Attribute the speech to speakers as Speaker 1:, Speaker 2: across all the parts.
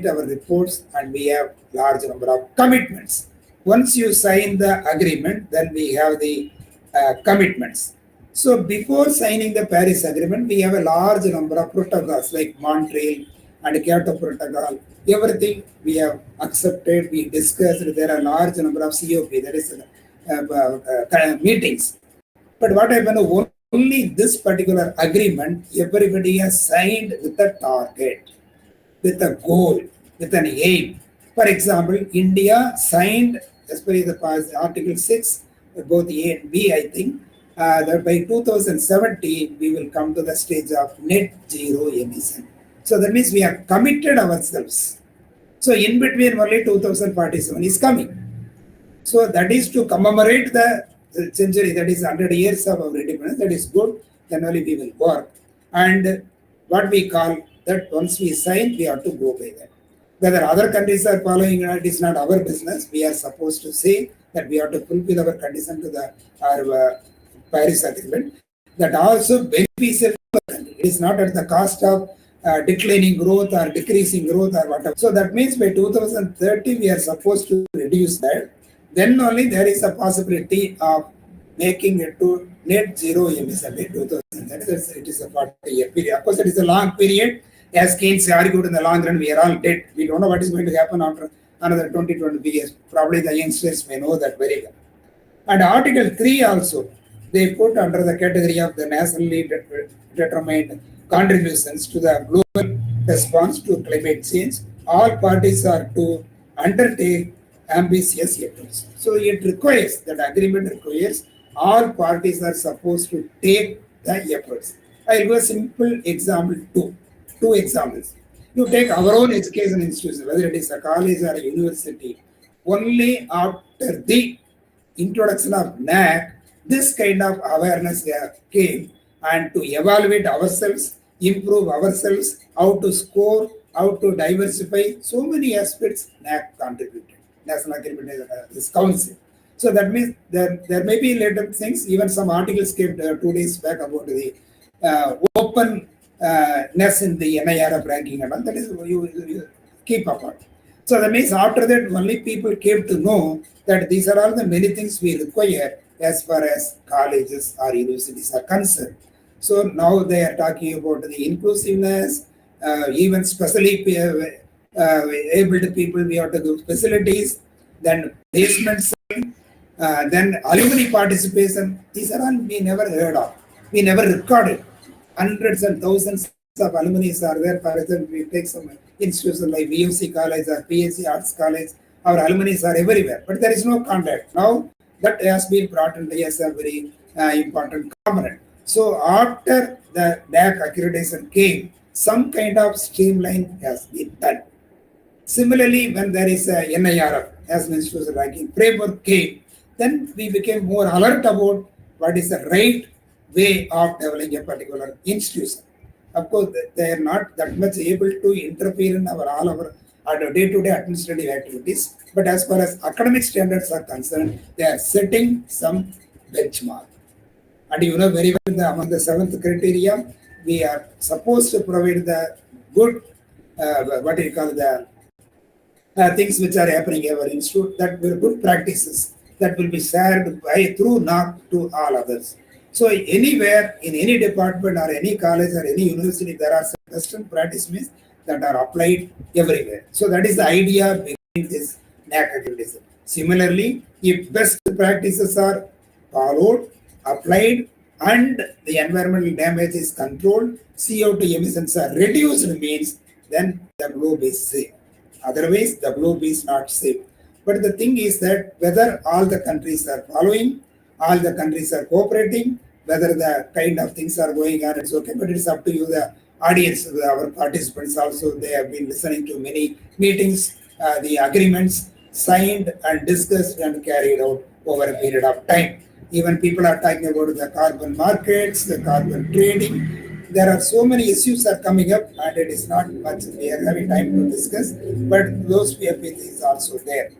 Speaker 1: our reports, and we have large number of commitments. Once you sign the agreement, then we have the commitments. So before signing the Paris Agreement, we have a large number of protocols like Montreal and Kyoto Protocol. Everything we have accepted, we discussed. There are a large number of COP, that is meetings. But what happened, only this particular agreement, everybody has signed with a target, with a goal, with an aim. For example, India signed, as per the Article 6, both A and B, I think, that by 2070, we will come to the stage of net zero emission. So that means we have committed ourselves. So in between only 2047 is coming. So that is to commemorate the century, that is 100 years of our independence. That is good. Then only we will work. And what we call that once we sign, we have to go by that. Whether other countries are following it is not our business. We are supposed to say that we have to fulfill our condition to our Paris Agreement. That also beneficial to our country. It is not at the cost of declining growth or decreasing growth or whatever. So that means by 2030 we are supposed to reduce that. Then only there is a possibility of making it to net zero emission by 2030. It is a 40-year period. Of course, it is a long period. As Keynes argued, in the long run, we are all dead. We don't know what is going to happen after another 20 years. Probably the youngsters may know that very well. And Article 3 also, they put under the category of the nationally determined contributions to the global response to climate change. All parties are to undertake ambitious efforts. So it requires, that agreement requires, all parties are supposed to take the efforts. I will give a simple example, two examples. You take our own education institution, whether it is a college or a university, only after the introduction of NAAC, this kind of awareness came, and to evaluate ourselves, improve ourselves, how to score, how to diversify, so many aspects NAAC contributed. National Agreement is Council. So that means there may be later things, even some articles came 2 days back about the openness in the NIRF ranking and all. That is, you keep apart. So that means after that, only people came to know that these are all the many things we require as far as colleges or universities are concerned. So now they are talking about the inclusiveness, even specially abled people, we have to do facilities, then placements, then alumni participation. These are all we never heard of. We never recorded. Hundreds and thousands of alumni are there. For example, we take some institutions like V.O.CC college or PhD Arts College, our alumni are everywhere, but there is no contact. Now that has been brought in as a very important component. So after the NAAC accreditation came, some kind of streamline has been done. Similarly, when there is a NIRF, as institution ranking framework came, then we became more alert about what is the right way of developing a particular institution. Of course, they are not that much able to interfere in all our day-to-day administrative activities. But as far as academic standards are concerned, they are setting some benchmark. And you know very well, among the 7th criteria, we are supposed to provide the good, what do you call the things which are happening in our institute, that were good practices that will be shared through NAAC to all others. So anywhere, in any department or any college or any university, there are some best practices that are applied everywhere. So that is the idea behind this NAAC accreditation. Similarly, if best practices are followed, applied, and the environmental damage is controlled, CO2 emissions are reduced, means then the globe is safe. Otherwise, the globe is not safe. But the thing is that whether all the countries are following, all the countries are cooperating, whether the kind of things are going on, it's okay, but it's up to you, the audience, our participants also, they have been listening to many meetings, the agreements signed and discussed and carried out over a period of time. Even people are talking about the carbon markets, the carbon trading. There are so many issues are coming up, and it is not much we are having time to discuss, but those PFP is also there.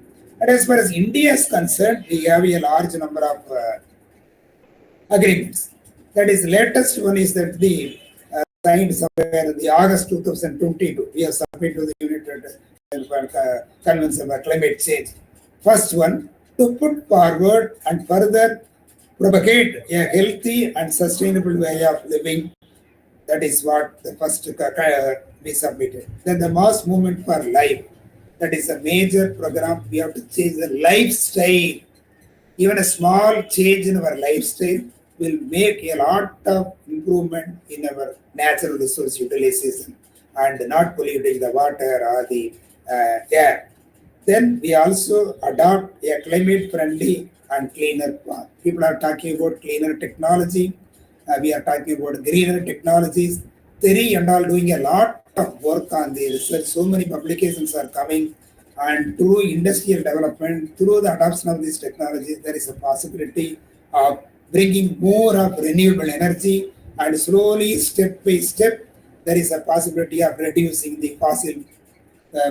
Speaker 1: And as far as India is concerned, we have a large number of agreements. That is, latest one is that the signed somewhere in the August 2022. We have submitted to the United Convention on Climate Change. First one, to put forward and further propagate a healthy and sustainable way of living. That is what the first we submitted. Then the mass movement for life. That is a major program. We have to change the lifestyle. Even a small change in our lifestyle will make a lot of improvement in our natural resource utilization and not polluting the water or the air. Then we also adopt a climate-friendly and cleaner path. People are talking about cleaner technology. We are talking about greener technologies. TERI and all doing a lot of work on the research. So many publications are coming. And through industrial development, through the adoption of these technologies, there is a possibility of bringing more of renewable energy, and slowly, step by step, there is a possibility of reducing the fossil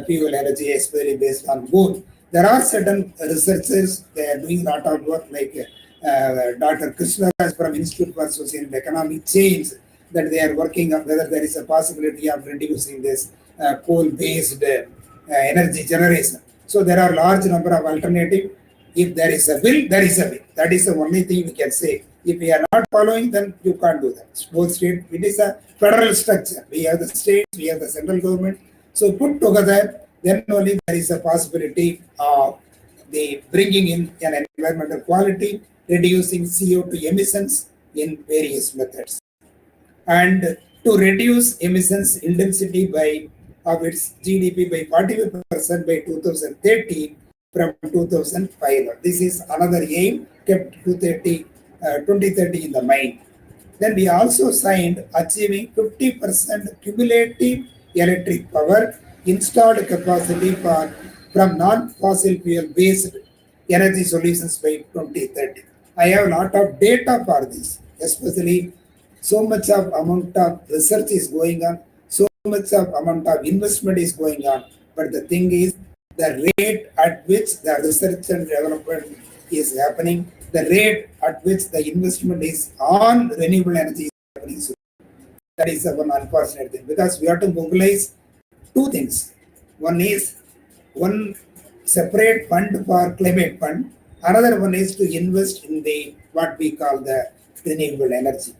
Speaker 1: fuel energy, especially based on wood. There are certain researchers, they are doing a lot of work, like Dr. Krishna from Institute for Social and Economic Change, that they are working on whether there is a possibility of reducing this coal-based energy generation. So there are large number of alternatives. If there is a will, there is a way. That is the only thing we can say. If we are not following, then you can't do that. Both state, it is a federal structure. We have the states, we have the central government. So put together, then only there is a possibility of the bringing in an environmental quality, reducing CO2 emissions in various methods, and to reduce emissions intensity of its GDP by 45% by 2030 from 2005. This is another aim kept 2030 in the mind. Then we also signed achieving 50% cumulative electric power installed capacity from non-fossil fuel based energy solutions by 2030. I have a lot of data for this, especially so much of amount of research is going on, so much of amount of investment is going on. But the thing is, the rate at which the research and development is happening, the rate at which the investment is on renewable energy is happening. So that is one unfortunate thing, because we have to mobilize two things. One is one separate fund for climate fund. Another one is to invest in the what we call the renewable energy.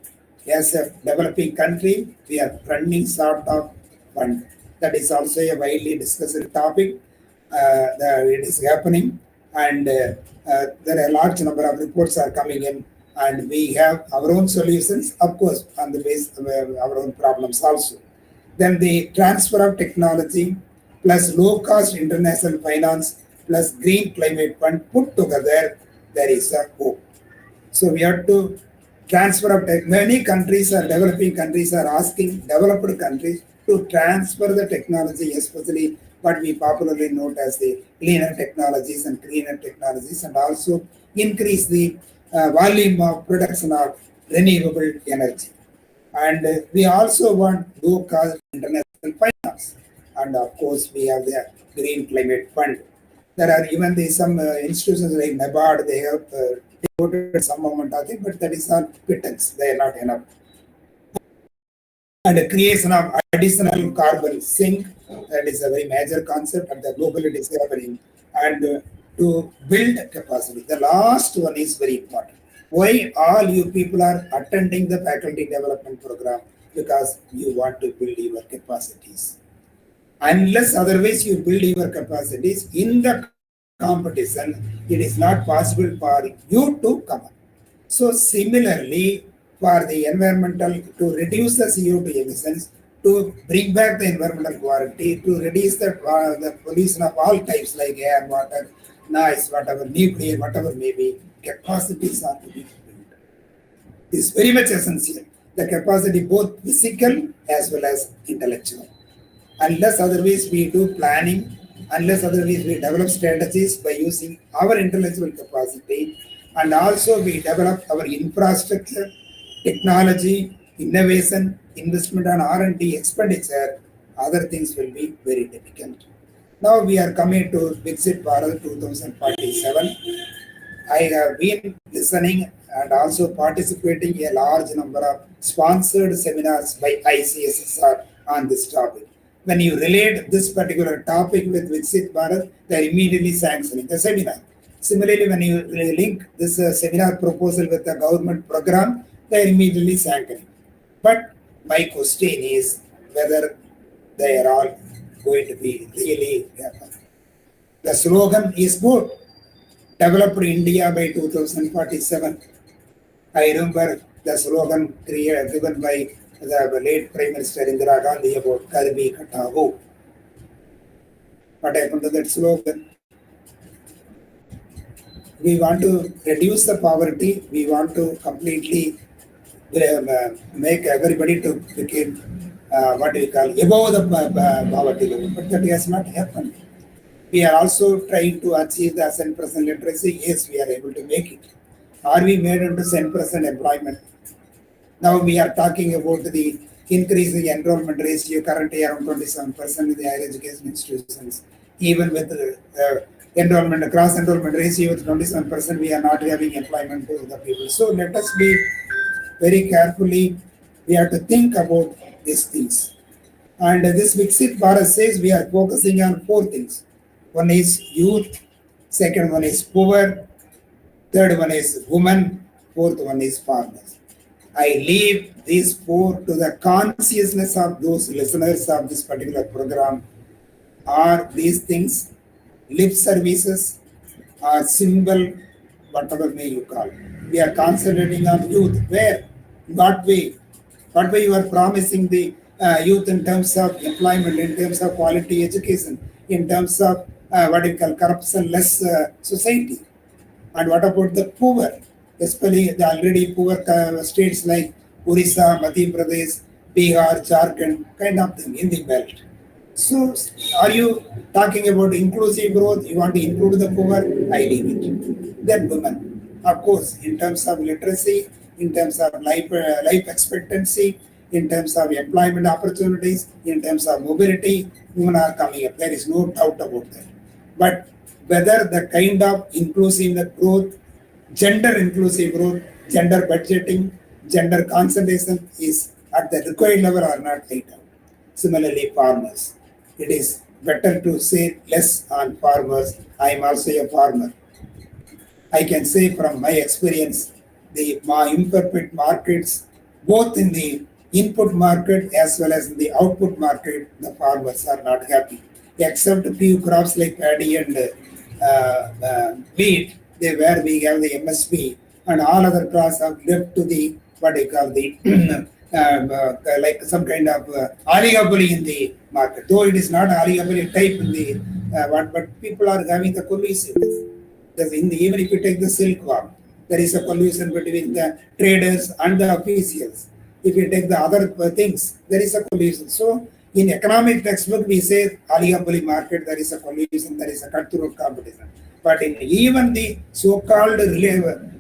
Speaker 1: As a developing country, we are running sort of fund. That is also a widely discussed topic. It is happening, and there are a large number of reports are coming in, and we have our own solutions, of course, on the base of our own problems also. Then the transfer of technology plus low-cost international finance plus green climate fund put together, there is a hope. So we have to transfer of tech. Many countries are developing countries are asking developed countries to transfer the technology, especially what we popularly note as the cleaner technologies and greener technologies, and also increase the volume of production of renewable energy. And we also want low-cost international finance. And of course, we have the Green Climate Fund. There are even some institutions like NABARD, they have devoted some amount of it, but that is all pittance. They are not enough. And the creation of additional carbon sink, that is a very major concept, and the global it is happening. And to build capacity. The last one is very important. Why all you people are attending the faculty development program? Because you want to build your capacities. Unless otherwise you build your capacities in the competition, it is not possible for you to come up. So similarly, for the environmental, to reduce the CO2 emissions, to bring back the environmental quality, to reduce the pollution of all types like air, water, noise, whatever, nuclear, whatever may be, capacities are to be built. It's very much essential. The capacity both physical as well as intellectual. Unless otherwise we do planning, unless otherwise we develop strategies by using our intellectual capacity, and also we develop our infrastructure, technology, innovation, investment on R&D expenditure, other things will be very difficult. Now we are coming to Viksit Bharat 2047. I have been listening and also participating in a large number of sponsored seminars by ICSSR on this topic. When you relate this particular topic with Viksit Bharat, they are immediately sanctioning the seminar. Similarly, when you link this seminar proposal with the government program, they are immediately sanctioning. But my question is whether they are all going to be really happen. The slogan is good. Developed India by 2047. I remember the slogan given by the late Prime Minister Indira Gandhi about Karbi Kataho. What happened to that slogan? We want to reduce the poverty. We want to completely make everybody to become what we call above the poverty level. But that has not happened. We are also trying to achieve the 100% literacy. Yes, we are able to make it. Are we made into 100% employment? Now we are talking about the increasing enrollment ratio, currently around 27% in the higher education institutions. Even with the enrollment, cross enrollment ratio of 27%, we are not having employment for the people. So let us be very carefully, we have to think about these things. And this Viksit Bharat says we are focusing on 4 things. One is youth, second one is poor, third one is women, fourth one is farmers. I leave these 4 to the consciousness of those listeners of this particular program. Are these things lip services or symbol, whatever may you call it? We are concentrating on youth. Where? What way? What way you are promising the youth in terms of employment, in terms of quality education, in terms of what you call corruption-less society? And what about the poor, especially the already poor states like Orissa, Madhya Pradesh, Bihar, Jharkhand, kind of thing in the belt. So, are you talking about inclusive growth? You want to include the poor? I leave it. Then women, of course, in terms of literacy, in terms of life expectancy, in terms of employment opportunities, in terms of mobility, women are coming up. There is no doubt about that. But whether the kind of inclusive growth, gender inclusive growth, gender budgeting, gender concentration is at the required level or not right now. Similarly, farmers. It is better to say less on farmers. I am also a farmer. I can say from my experience, the imperfect markets, both in the input market as well as in the output market, the farmers are not happy. Except a few crops like paddy and wheat, where we have the MSP, and all other crops are left to the what I call the like some kind of oligopoly in the market. Though it is not oligopoly type in the but people are having the collusion. Because even if you take the silkworm, there is a collusion between the traders and the officials. If you take the other things, there is a collusion. So in economic textbook, we say oligopoly market, there is a collusion, there is a cutthroat competition. But in even the so-called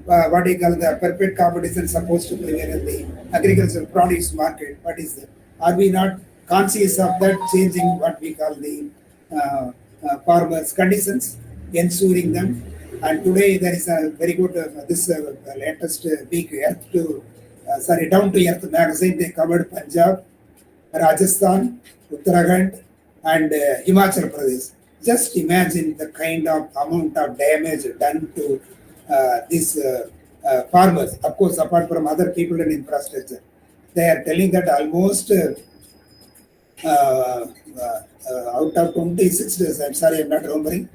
Speaker 1: what you call the perfect competition supposed to prevail in the agricultural produce market, what is that? Are we not conscious of that, changing what we call the farmers' conditions, ensuring them? And today there is a very good this latest week Down to Earth magazine. They covered Punjab, Rajasthan, Uttarakhand, and Himachal Pradesh. Just imagine the kind of amount of damage done to these farmers. Of course, apart from other people and infrastructure, they are telling that almost out of 26 days, I'm sorry, I'm not remembering,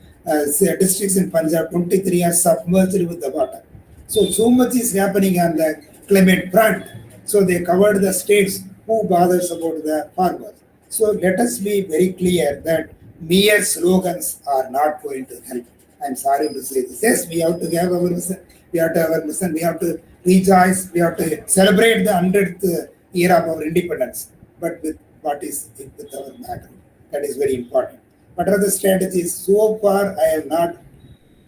Speaker 1: districts in Punjab, 23 are submerged with the water. So much is happening on the climate front. So they covered the states. Who bothers about the farmers? So let us be very clear that mere slogans are not going to help. I'm sorry to say this. Yes, we have to have our mission. We have to have our mission. We have to rejoice. We have to celebrate the 100th year of our independence. But with what is with our matter? That is very important. What are the strategies? So far, I have not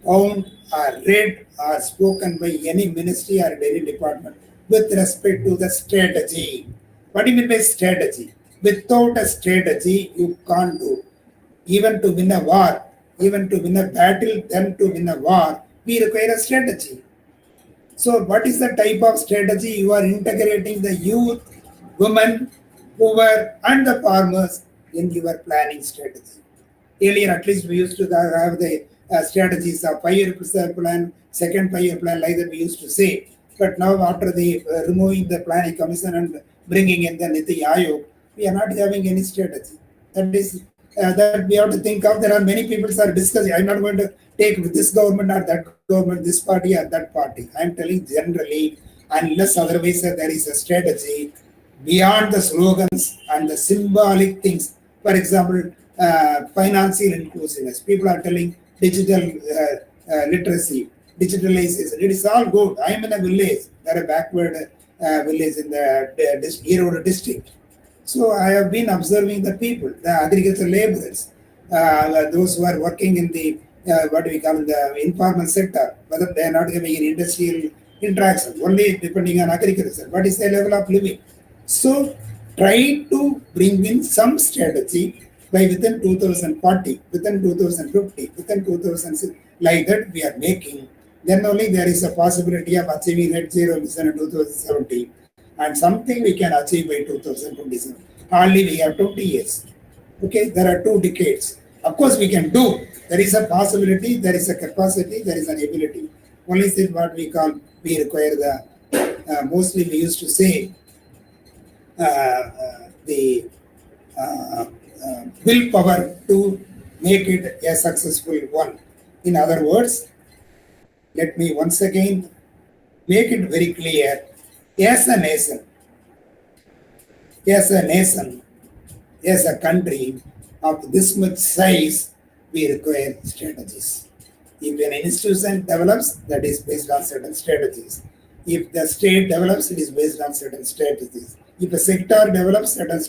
Speaker 1: found or read or spoken by any ministry or any department with respect to the strategy. What do you mean by strategy? Without a strategy, you can't do. Even to win a war, even to win a battle, then to win a war, we require a strategy. So what is the type of strategy? You are integrating the youth, women, poor and the farmers in your planning strategy. Earlier, at least we used to have the strategies of 5-year plan, second 5-year plan, like that we used to say. But now, after the removing the planning commission and bringing in the Niti Ayog, we are not having any strategy. That is that we have to think of. There are many people are discussing. I'm not going to take this government or that government, this party or that party. I'm telling generally, unless otherwise there is a strategy beyond the slogans and the symbolic things. For example, financial inclusiveness. People are telling digital literacy, digitalization. It is all good. I am in a village, there a backward village in the Erode district. So I have been observing the people, the agricultural laborers, those who are working in the what we call the informal sector, whether they are not having an industrial interaction, only depending on agriculture. What is the level of living? So try to bring in some strategy by within 2040, within 2050, within 2006, like that we are making. Then only there is a possibility of achieving net zero emission in 2070, and something we can achieve by 2027. Hardly we have 20 years. Okay, there are 2 decades. Of course, we can do. There is a possibility, there is a capacity, there is an ability. Only thing what we call, we require the, mostly we used to say, the willpower to make it a successful one. In other words, let me once again make it very clear, as a nation, as a country of this much size, we require strategies. If an institution develops, that is based on certain strategies. If the state develops, it is based on certain strategies. If a sector develops, certain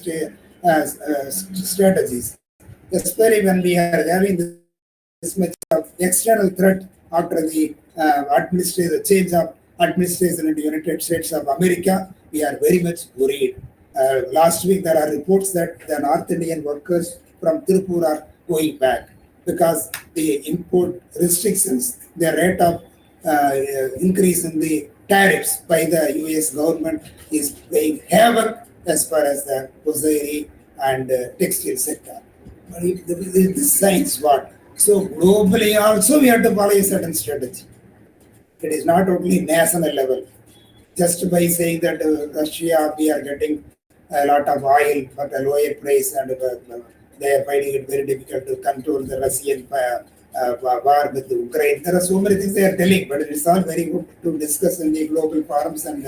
Speaker 1: strategies. Especially when we are having this much of external threat after the change of administration in the United States of America, we are very much worried. Last week, there are reports that the North Indian workers from Tirupur are going back because the import restrictions, the rate of increase in the tariffs by the US government is playing havoc as far as the hosiery and textile sector. But this signs what? So globally also we have to follow a certain strategy. It is not only national level. Just by saying that Russia, we are getting a lot of oil but a lower price, and they are finding it very difficult to control the Russian war with Ukraine. There are so many things they are telling, but it is all very good to discuss in the global forums and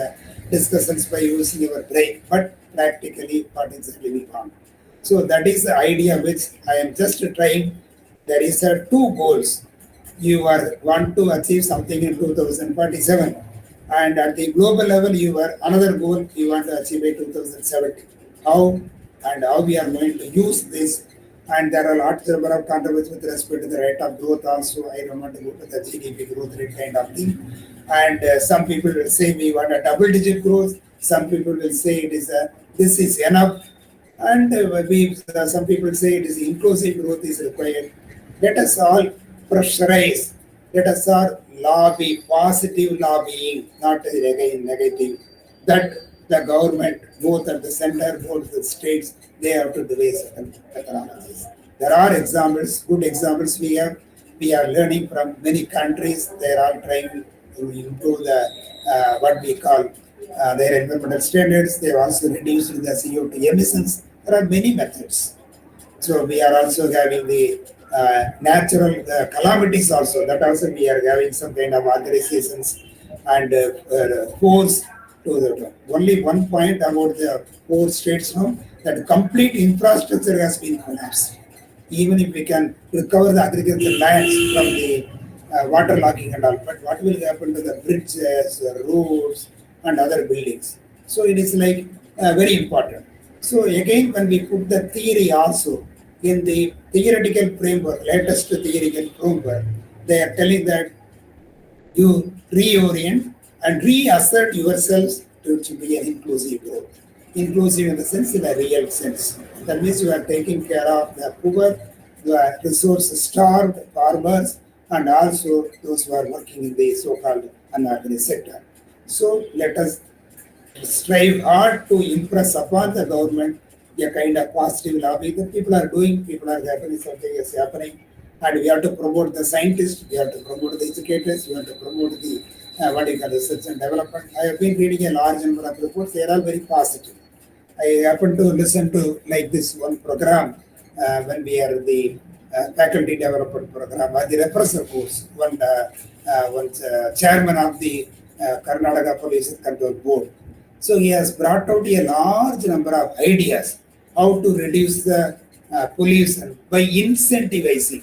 Speaker 1: discussions by using your brain. But practically, what is going on? So that is the idea which I am just trying. There is 2 goals. You want to achieve something in 2047, and at the global level, another goal you want to achieve by 2070. How we are going to use this? And there are lots of controversies with respect to the rate of growth also. I don't want to go to the GDP growth rate kind of thing. And some people will say we want a double-digit growth. Some people will say this is enough. And some people say it is inclusive growth is required. Let us all pressurize. Let us all lobby, positive lobbying, not negative. That the government, both at the center, both the states, they have to do certain methodologies. There are examples, good examples we have. We are learning from many countries. They are all trying to improve the what we call their environmental standards. They have also reduced the CO2 emissions. There are many methods. So we are also having the natural calamities also. That also we are having some kind of organizations and force to the only one point about the 4 states now, that complete infrastructure has been collapsed. Even if we can recover the agricultural lands from the waterlogging and all, but what will happen to the bridges, roads, and other buildings? So it is like very important. So again, when we put the theory also in the theoretical framework, latest theoretical framework, they are telling that you reorient and reassert yourselves to be an inclusive growth. Inclusive in the sense, in a real sense. That means you are taking care of the poor, the resource-starved farmers, and also those who are working in the so-called unorganized sector. So let us strive hard to impress upon the government a kind of positive lobby that people are doing, people are happening, something is happening, and we have to promote the scientists, we have to promote the educators, we have to promote the research and development. I have been reading a large number of reports, they are all very positive. I happen to listen to like this one program when we are the faculty development program, the repressor course, one chairman of the Karnataka Pollution Control Board. So he has brought out a large number of ideas how to reduce the pollution by incentivizing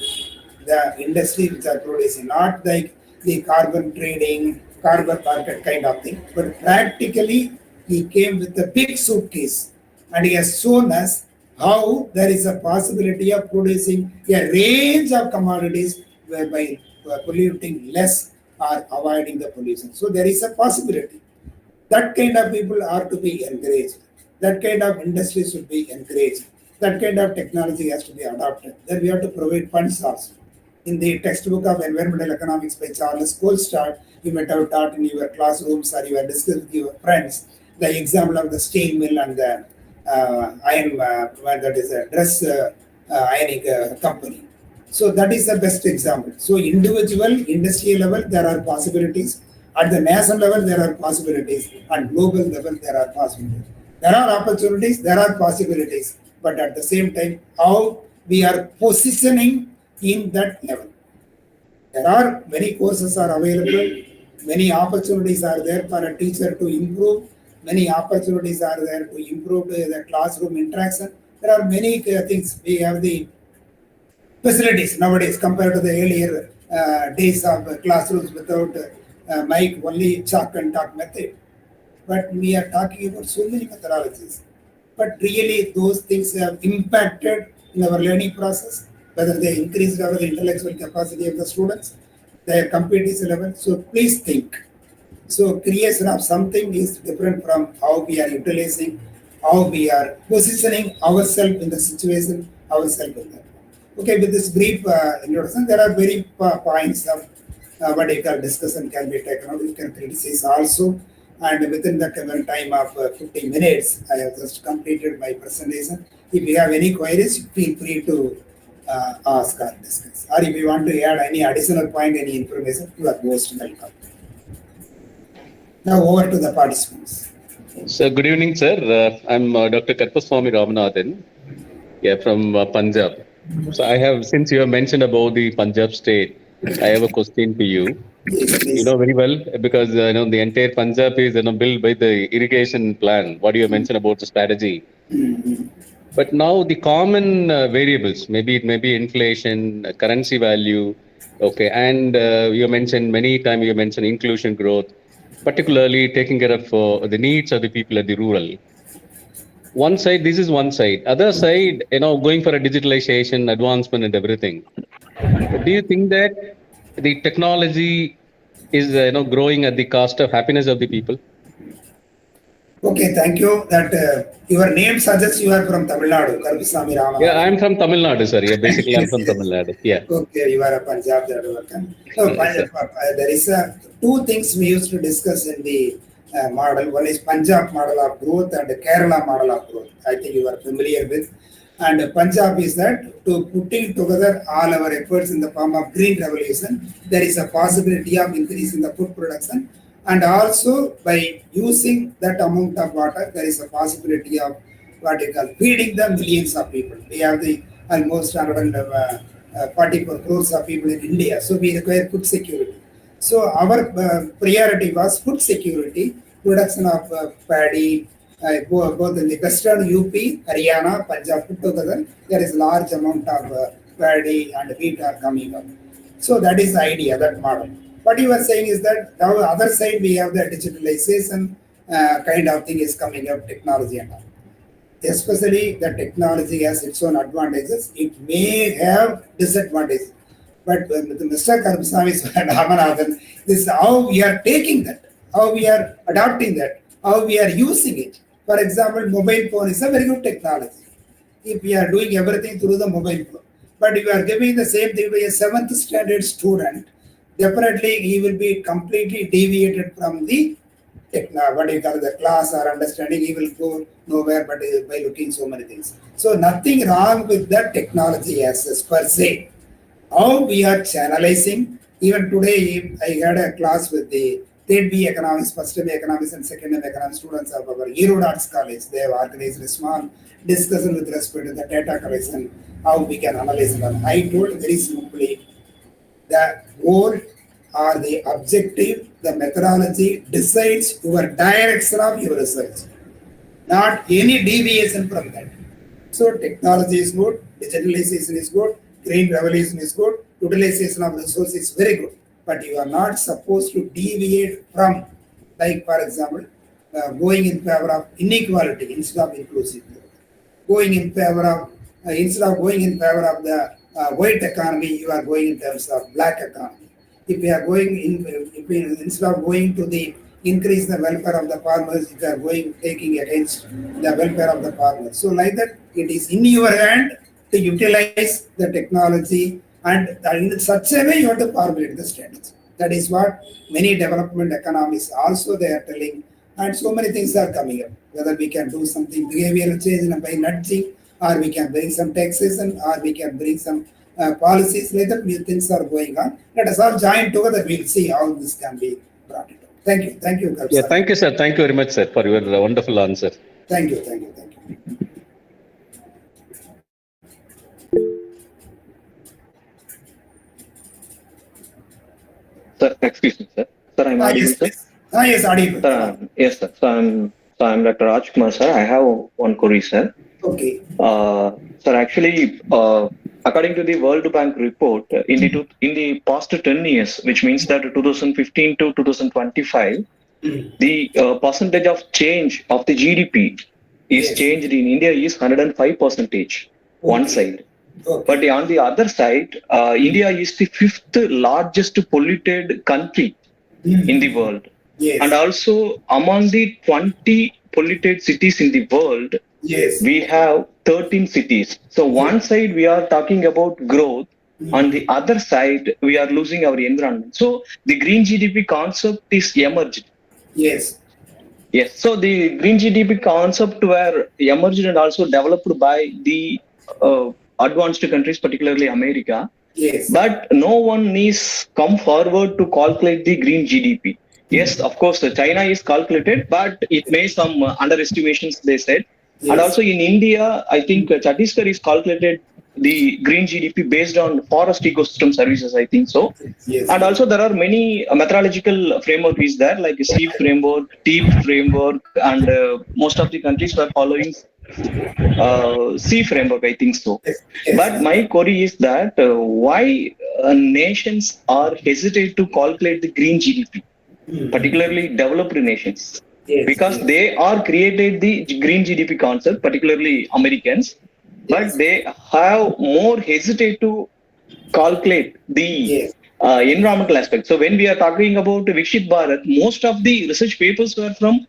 Speaker 1: the industry which are producing, not like the carbon trading, carbon market kind of thing, but practically he came with a big suitcase and he has shown us how there is a possibility of producing a range of commodities by polluting less or avoiding the pollution. So there is a possibility. That kind of people are to be encouraged. That kind of industry should be encouraged. That kind of technology has to be adopted. Then we have to provide funds also. In the textbook of environmental economics by Charles Colstart, you might have taught in your classrooms or you have discussed with your friends the example of the steel mill and the iron, that is a dress ironing company. So that is the best example. So individual, industrial level, there are possibilities. At the national level, there are possibilities. At global level, there are possibilities. There are opportunities, there are possibilities. But at the same time, how we are positioning in that level. There are many courses are available. Many opportunities are there for a teacher to improve. Many opportunities are there to improve the classroom interaction. There are many things. We have the facilities nowadays compared to the earlier days of classrooms without mic, only chalk and talk method. But we are talking about so many methodologies. But really those things have impacted in our learning process, whether they increased our intellectual capacity of the students, their competence level. So please think. So creation of something is different from how we are utilizing, how we are positioning ourselves in the situation, ourselves in that. Okay, with this brief introduction, there are very points of what you call discussion can be taken out. You can criticize also. And within the given time of 15 minutes, I have just completed my presentation. If you have any queries, feel free to ask or discuss. Or if you want to add any additional point, any information, you are most welcome. Now over to the participants.
Speaker 2: So good evening, sir. I'm Dr. Karpaswamy Ramanathan, from Punjab. So I have, since you have mentioned about the Punjab state, I have a question to you. You know very well, because the entire Punjab is built by the irrigation plan, what you have mentioned about the strategy. But now the common variables, maybe it may be inflation, currency value, okay, and you mentioned many times, you mentioned inclusion growth, particularly taking care of the needs of the people at the rural. One side, this is one side. Other side, going for a digitalization, advancement and everything. Do you think that the technology is growing at the cost of happiness of the people?
Speaker 1: Okay, thank you. That your name suggests you are from Tamilnadu, Karpaswamy Ramanathan.
Speaker 2: Yeah, I'm from Tamilnadu, sir. Yeah, basically I'm from Tamilnadu. Yeah.
Speaker 1: Okay, you are a Punjab. So, there is two things we used to discuss in the model. One is Punjab model of growth and the Kerala model of growth. I think you are familiar with. And Punjab is that to putting together all our efforts in the form of green revolution, there is a possibility of increasing the food production. And also by using that amount of water, there is a possibility of what you call feeding the millions of people. We have the almost 144 crores of people in India. So we require food security. So our priority was food security, production of paddy, both in the western UP, Haryana, Punjab put together. There is large amount of paddy and wheat are coming up. So that is the idea, that model. What you are saying is that on the other side we have the digitalization kind of thing is coming up, technology and all. Especially the technology has its own advantages. It may have disadvantages. But with Mr. Karpaswamy Ramanathan, this is how we are taking that, how we are adopting that, how we are using it. For example, mobile phone is a very good technology. If we are doing everything through the mobile phone. But if you are giving the same thing to a 7th standard student, definitely he will be completely deviated from the what do you call the class or understanding, he will go nowhere but by looking so many things. So nothing wrong with that technology as per se. How we are channelizing. Even today, I had a class with the third B economics, first B economics, and second B economics students of our Aerodots College. They have organized a small discussion with respect to the data collection, how we can analyze them. I told very simply, the goal or the objective, the methodology decides your direction of your research, not any deviation from that. So technology is good, digitalization is good, green revolution is good, utilization of resources is very good, but you are not supposed to deviate from, like for example, going in favor of inequality instead of inclusivity, going in favor of, instead of going in favor of the white economy, you are going in terms of black economy. If we are going in, instead of going to the increase the welfare of the farmers, if you are going taking against the welfare of the farmers. So like that, it is in your hand to utilize the technology, and in such a way you have to formulate the strategy. That is what many development economists also they are telling, and so many things are coming up. Whether we can do something behavioral change by nudging, or we can bring some taxation, or we can bring some policies. Later, things are going on. Let us all join together. We'll see how this can be brought into. Thank you. Thank you.
Speaker 2: Yeah, thank you, sir. Thank you very much, sir, for your wonderful answer.
Speaker 1: Thank you. Thank you. Thank you.
Speaker 3: Sir, excuse me, sir. Sir, I'm audible,
Speaker 1: Yes,
Speaker 3: sir.
Speaker 1: yes, audible.
Speaker 3: Sir, yes, sir. So I'm Dr. Rajkumar, sir. I have one query, sir.
Speaker 1: Okay.
Speaker 3: Sir, actually, according to the World Bank report, in the past 10 years, which means that 2015 to 2025, the percentage of change of the GDP is changed in India is 105%, one side.
Speaker 1: Okay.
Speaker 3: But on the other side, India is the 5th largest polluted country in the world.
Speaker 1: Yes.
Speaker 3: And also among the 20 polluted cities in the world,
Speaker 1: Yes.
Speaker 3: we have 13 cities. So one side we are talking about growth, on the other side we are losing our environment. So the green GDP concept is emerged.
Speaker 1: Yes.
Speaker 3: Yes. So the green GDP concept were emerged and also developed by the advanced countries, particularly America.
Speaker 1: Yes.
Speaker 3: But no one is come forward to calculate the green GDP. Yes, of course, China is calculated, but it may some underestimations, they said.
Speaker 1: Yes.
Speaker 3: And also in India, I think Chhattisgarh is calculated the green GDP based on forest ecosystem services, I think so.
Speaker 1: Yes.
Speaker 3: And also there are many methodological framework is there, like SEEP framework, TEEP framework, and most of the countries were following C framework, I think so.
Speaker 1: Yes.
Speaker 3: But my query is that why nations are hesitate to calculate the green GDP, particularly developed nations, because they are created the green GDP concept, particularly Americans, but they have more hesitate to calculate the environmental aspect. So when we are talking about Viksit Bharat, most of the research papers were from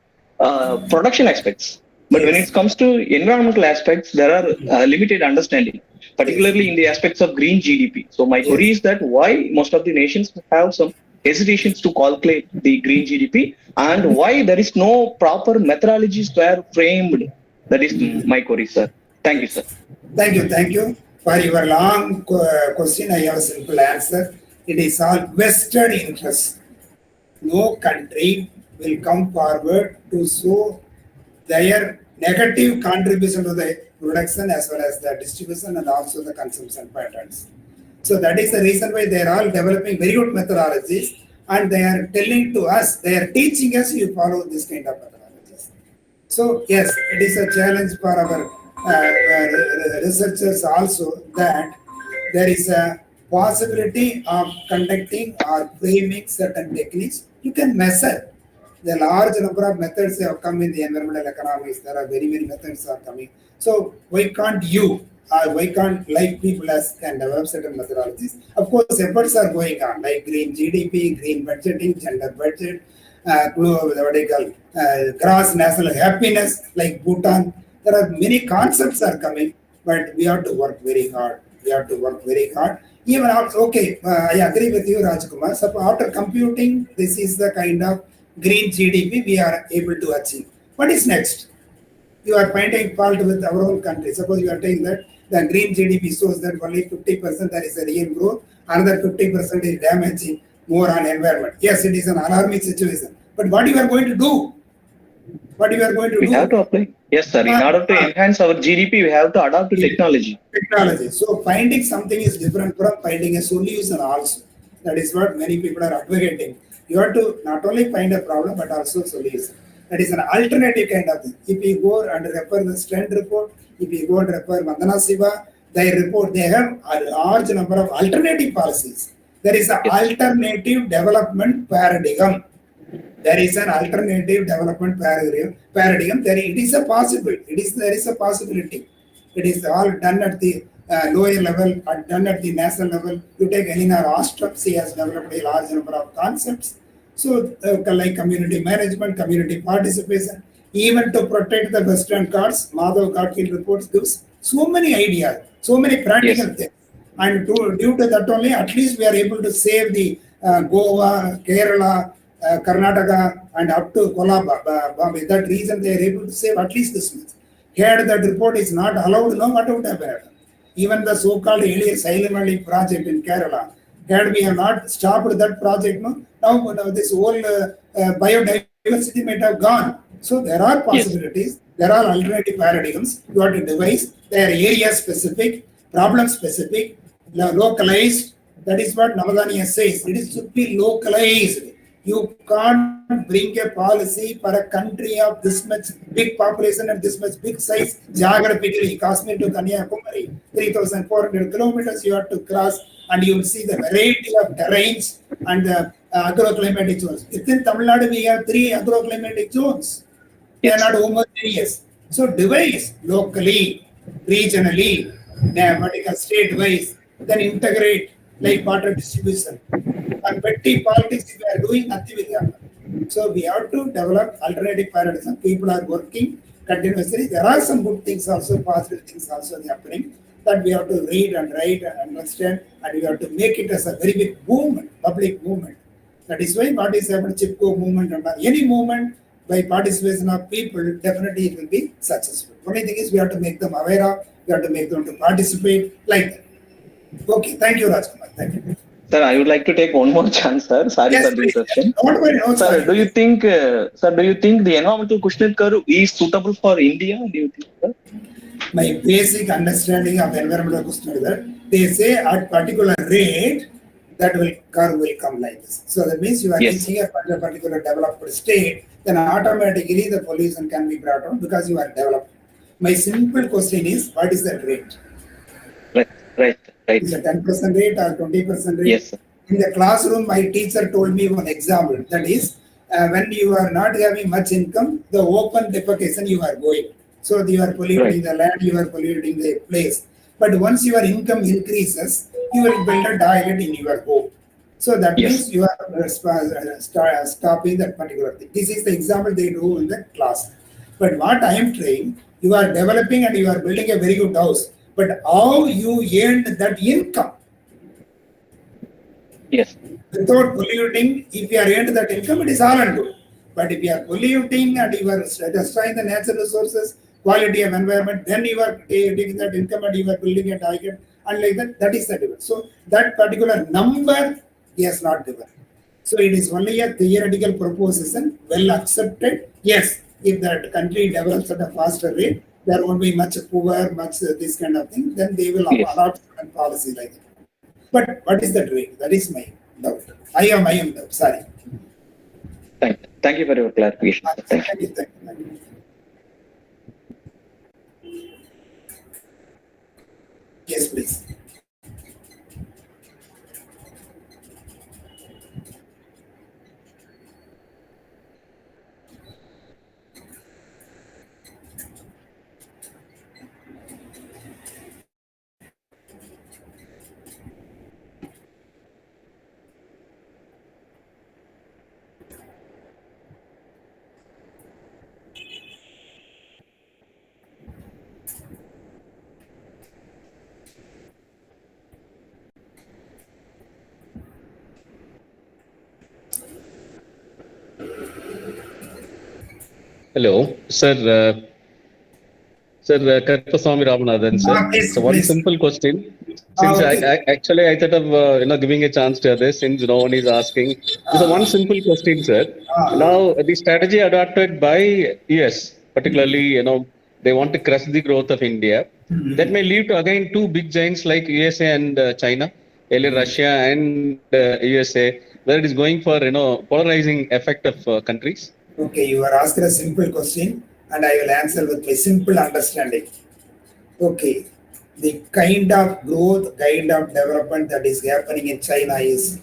Speaker 3: production aspects. But when it comes to environmental aspects, there are limited understanding, particularly in the aspects of green GDP. So my query is that why most of the nations have some hesitations to calculate the green GDP, and why there is no proper methodologies were framed. That is my query, sir. Thank you, sir.
Speaker 1: Thank you. Thank you. For your long question, I have a simple answer. It is all vested interest. No country will come forward to show their negative contribution to the production as well as the distribution and also the consumption patterns. So that is the reason why they are all developing very good methodologies, and they are telling to us, they are teaching us you follow this kind of methodologies. So yes, it is a challenge for our researchers also, that there is a possibility of conducting or framing certain techniques. You can measure. The large number of methods have come in the environmental economics. There are very many methods are coming. So why can't you, or why can't like people as can develop certain methodologies? Of course, efforts are going on, like green GDP, green budgeting, gender budget, gross national happiness, like Bhutan. There are many concepts are coming, but we have to work very hard. We have to work very hard. Even after, I agree with you, Rajkumar. So after computing, this is the kind of green GDP we are able to achieve. What is next? You are finding fault with our own country. Suppose you are saying that the green GDP shows that only 50% there is a real growth, another 50% is damaging more on environment. Yes, it is an alarming situation. But what you are going to do? What you are going to
Speaker 3: We
Speaker 1: do?
Speaker 3: have to apply. Yes, sir. In order to enhance our GDP, we have to adopt to technology.
Speaker 1: Technology. So finding something is different from finding a solution also. That is what many people are advocating. You have to not only find a problem but also solution. That is an alternative kind of thing. If you go and refer the Strand report, if you go and refer Vandana Shiva, their report, they have a large number of alternative policies. There is an alternative development paradigm. There is an alternative development paradigm. It is a possible. There is a possibility. It is all done at the lower level, done at the national level. You take Elinor Ostrom, she has developed a large number of concepts. So, like community management, community participation, even to protect the Western Ghats, Madhav Gatfield reports gives so many ideas, so many practical things. And due to that only, at least we are able to save the Goa, Kerala, Karnataka, and up to Kolaba, Bombay. That reason they are able to save at least this much. Had that report is not allowed, no, what would have happened? Even the so-called earlier Salem Valley project in Kerala, had we have not stopped that project, no, now this whole biodiversity might have gone. So there are possibilities, there are alternative paradigms you have to devise. They are area specific, problem specific, localized. That is what Namadania says. It is to be localized. You can't bring a policy for a country of this much big population and this much big size geographically. Kashmir to Kanyakumari, 3,400 kilometers you have to cross, and you will see the variety of terrains and the agroclimatic zones. Within Tamilnadu, we have 3 agroclimatic zones. They are not homogeneous. So devise locally, regionally, vertical state-wise, then integrate like water distribution. And petty politics, if we are doing nothing with them. So we have to develop alternative paradigms. People are working continuously. There are some good things also, positive things also happening that we have to read and write and understand, and we have to make it as a very big movement, public movement. That is why what is happening, Chipko movement and any movement by participation of people, definitely it will be successful. Only thing is we have to make them aware of, we have to make them to participate like that. Okay, thank you, Rajkumar. Thank you.
Speaker 3: Sir, I would like to take one more chance, sir. Sorry for the interruption. Sir, do you think, the environmental questionnaire curve is suitable for India? Do you think, sir?
Speaker 1: My basic understanding of environmental questionnaire is that they say at particular rate that curve will come like this. So that means you are reaching a particular developed state, then automatically the pollution can be brought on because you are developed. My simple question is, what is that rate?
Speaker 3: Right.
Speaker 1: Is it 10% rate or 20% rate?
Speaker 3: Yes, sir.
Speaker 1: In the classroom, my teacher told me one example. That is, when you are not having much income, the open defecation you are going. So you are polluting the land, you are polluting the place. But once your income increases, you will build a toilet in your home. So that means you are stopping that particular thing. This is the example they do in the class. But what I am trying, you are developing and you are building a very good house. But how you earned that income?
Speaker 3: Yes.
Speaker 1: Without polluting, if you are earned that income, it is all and good. But if you are polluting and you are destroying the natural resources, quality of environment, then you are taking that income and you are building a target, and like that, that is the difference. So that particular number is not given. So it is only a theoretical proposition, well accepted. Yes, if that country develops at a faster rate, there won't be much poor, much this kind of thing, then they will adopt a policy like that. But what is that rate? That is my doubt. I am doubt. Sorry.
Speaker 3: Thank you for your clarification. Thank you.
Speaker 1: Thank you. Yes, please.
Speaker 2: Hello, sir. Sir, Karpaswamy Ramanathan, sir.
Speaker 1: Please,
Speaker 2: So one
Speaker 1: please.
Speaker 2: simple question. Since
Speaker 1: Okay.
Speaker 2: I thought of giving a chance to others, since no one is asking. So one simple question, sir. Now the strategy adopted by US, particularly they want to crush the growth of India. That may lead to again two big giants like USA and China, earlier Russia and USA, where it is going for polarizing effect of countries.
Speaker 1: Okay, you are asking a simple question, and I will answer with a simple understanding. Okay, the kind of growth, kind of development that is happening in China is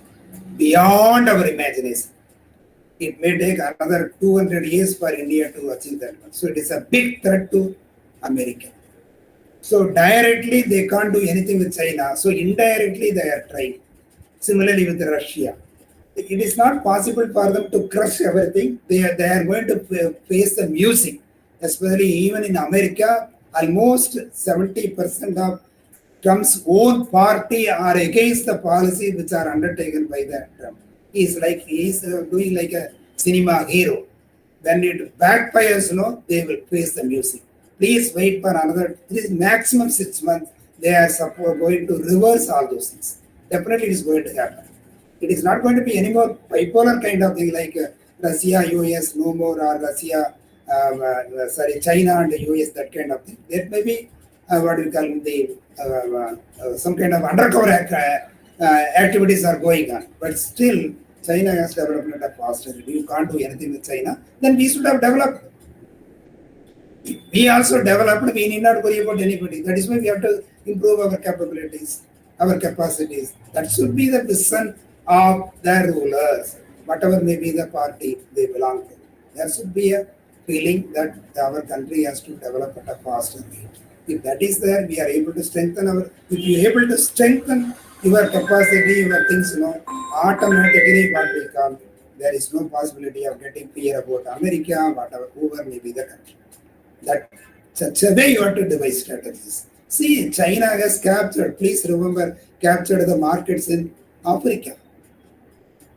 Speaker 1: beyond our imagination. It may take another 200 years for India to achieve that. So it is a big threat to America. So directly they can't do anything with China. So indirectly they are trying. Similarly with Russia. It is not possible for them to crush everything. They are going to face the music. Especially even in America, almost 70% of Trump's own party are against the policy which are undertaken by the Trump. He is doing like a cinema hero. When it backfires, they will face the music. Please wait for another maximum 6 months. They are going to reverse all those things. Definitely it is going to happen. It is not going to be any more bipolar kind of thing like Russia, US, no more, or Russia, China and US, that kind of thing. There may be what we call some kind of undercover activities are going on, but still China has development of faster. You can't do anything with China. Then we should have developed. We also developed. We need not worry about anybody. That is why we have to improve our capabilities, our capacities. That should be the vision of the rulers, whatever may be the party they belong to. There should be a feeling that our country has to develop at a faster rate. If that is there, we are able to strengthen if you are able to strengthen your capacity, your things, automatically what we call, there is no possibility of getting fear about America, whatever, whoever may be the country. That such a way you have to devise strategies. See, China has captured, please remember, captured the markets in Africa.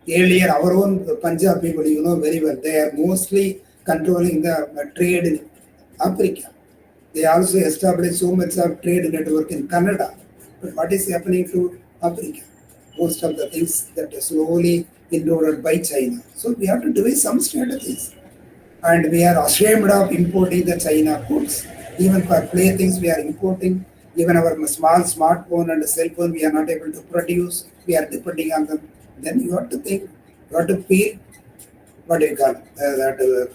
Speaker 1: Earlier, our own Punjab people, you know very well, they are mostly controlling the trade in Africa. They also established so much of trade network in Canada. But what is happening to Africa? Most of the things that are slowly eroded by China. So we have to devise some strategies. And we are ashamed of importing the China goods. Even for playthings, we are importing. Even our small smartphone and cell phone, we are not able to produce. We are depending on them. Then you have to think, you have to feel, what do you call,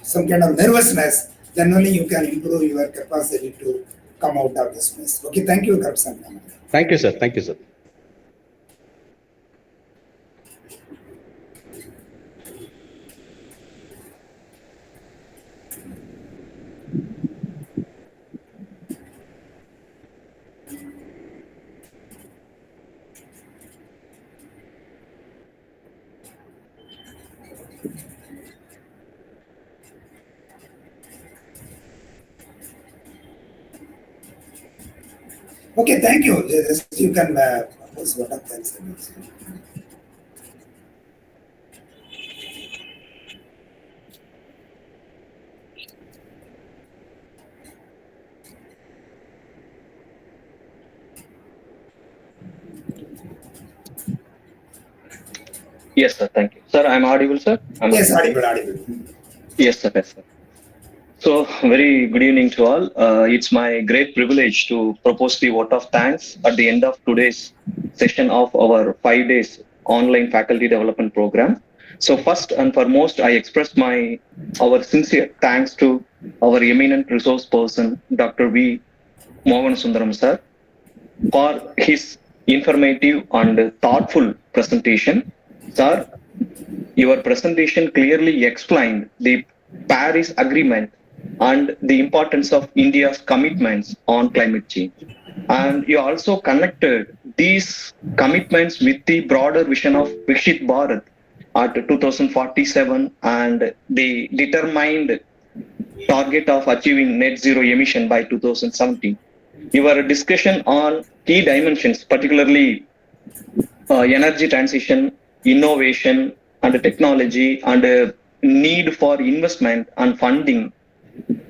Speaker 1: some kind of nervousness. Then only you can improve your capacity to come out of this mess. Okay, thank you, Karpaswamy.
Speaker 2: Thank you, sir. Thank you, sir.
Speaker 1: Okay, thank you. You can post what up thanks.
Speaker 3: Yes, sir. Thank you. Sir, I'm audible, sir?
Speaker 1: Yes, audible.
Speaker 3: Yes, sir. Yes, sir. So, very good evening to all. It's my great privilege to propose the vote of thanks at the end of today's session of our 5 days online faculty development program. So, first and foremost, I express our sincere thanks to our eminent resource person, Dr. V.MOHANASUNDARAM, sir, for his informative and thoughtful presentation. Sir, your presentation clearly explained the Paris Agreement and the importance of India's commitments on climate change. And you also connected these commitments with the broader vision of Viksit Bharat at 2047 and the determined target of achieving net zero emission by 2070. Your discussion on key dimensions, particularly energy transition, innovation, and technology, and need for investment and funding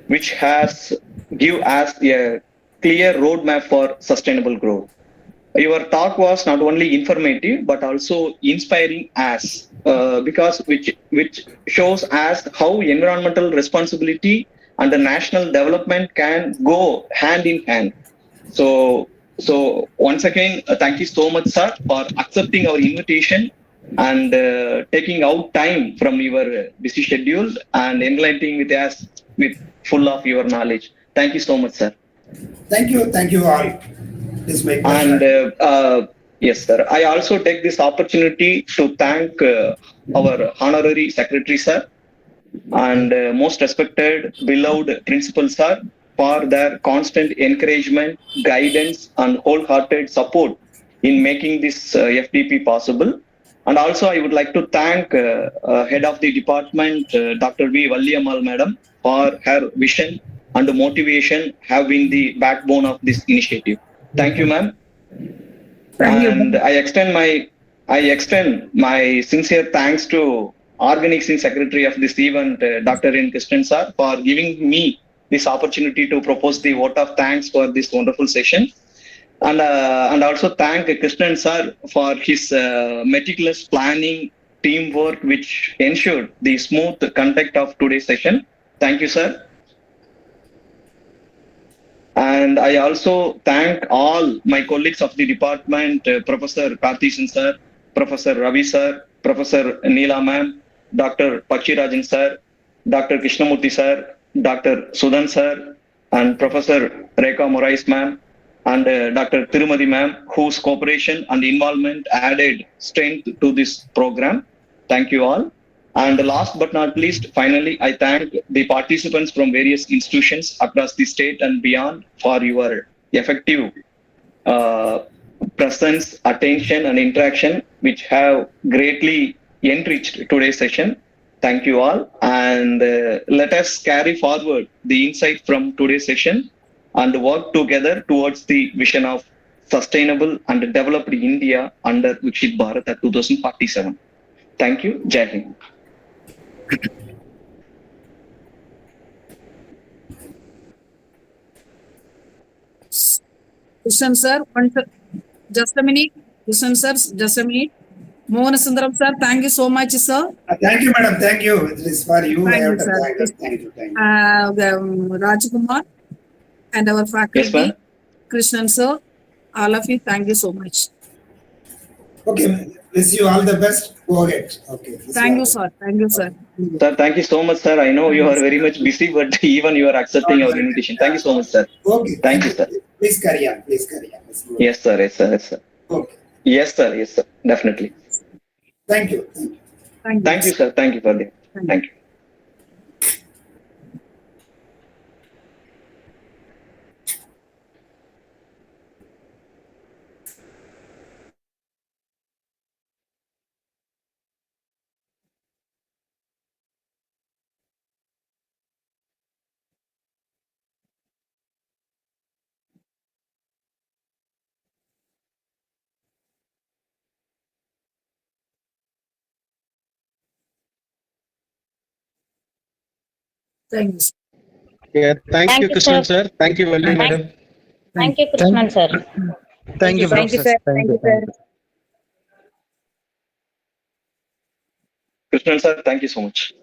Speaker 3: which has give us a clear roadmap for sustainable growth. Your talk was not only informative but also inspiring us, because which shows us how environmental responsibility and the national development can go hand in hand. So once again, thank you so much, sir, for accepting our invitation and taking out time from your busy schedule and enlightening with us with full of your knowledge. Thank you so much, sir.
Speaker 1: Thank you all. This is my
Speaker 3: And
Speaker 1: pleasure.
Speaker 3: yes, sir. I also take this opportunity to thank our honorary secretary, sir, and most respected, beloved principal, sir, for their constant encouragement, guidance, and wholehearted support in making this FDP possible. And also, I would like to thank head of the department, Dr. V.Valliammal madam, for her vision and motivation have been the backbone of this initiative. Thank you, ma'am.
Speaker 4: Thank you.
Speaker 3: And I extend my sincere thanks to organizing secretary of this event, Dr. N. Krishnan sir, for giving me this opportunity to propose the vote of thanks for this wonderful session. And also thank Krishnan sir for his meticulous planning, teamwork, which ensured the smooth conduct of today's session. Thank you, sir. And I also thank all my colleagues of the department, Professor Karthisan sir, Professor Ravi sir, Professor Neela ma'am, Dr. Pakshirajan sir, Dr. Krishnamurthy sir, Dr. Sudan sir, and Professor Rekha Morais ma'am, and Dr. Tirumadi ma'am, whose cooperation and involvement added strength to this program. Thank you all. And last but not least, finally, I thank the participants from various institutions across the state and beyond for your effective presence, attention, and interaction, which have greatly enriched today's session. Thank you all. And let us carry forward the insight from today's session and work together towards the vision of sustainable and developed India under Viksit Bharat at 2047. Thank you. Jai Hind.
Speaker 4: Krishnan sir, just a minute. Krishnan sir, just a minute. Mohanasundaram sir, thank you so much, sir.
Speaker 1: Thank you, madam. Thank you. It is for you.
Speaker 4: Thank
Speaker 1: I have
Speaker 4: you,
Speaker 1: to
Speaker 4: sir.
Speaker 1: thank us. Thank you. Thank you.
Speaker 4: Rajkumar and our faculty,
Speaker 3: Yes, ma'am.
Speaker 4: Krishnan sir, all of you, thank you so much.
Speaker 1: Okay, wish you all the best. Go ahead. Okay.
Speaker 4: Thank you, sir. Thank you, sir.
Speaker 3: Sir, thank you so much, sir. I know you are very much busy, but even you are accepting our invitation. Thank you so much, sir.
Speaker 1: Okay.
Speaker 3: Thank you, sir.
Speaker 1: Please carry on. Please carry on. Let's go.
Speaker 3: Yes, sir. Yes, sir. Yes, sir.
Speaker 1: Okay.
Speaker 3: Yes, sir. Yes, sir. Definitely.
Speaker 1: Thank you. Thank you.
Speaker 3: Thank you, sir. Thank you for the. Thank you.
Speaker 4: Thank you.
Speaker 2: Yeah, thank you, Krishnan
Speaker 5: sir.
Speaker 2: sir. Thank you, Valli madam.
Speaker 5: Thank you, Krishnan sir.
Speaker 6: Thank you,
Speaker 5: Thank you,
Speaker 6: professor.
Speaker 5: sir. Thank you, sir.
Speaker 3: Krishnan, sir. Thank you so much.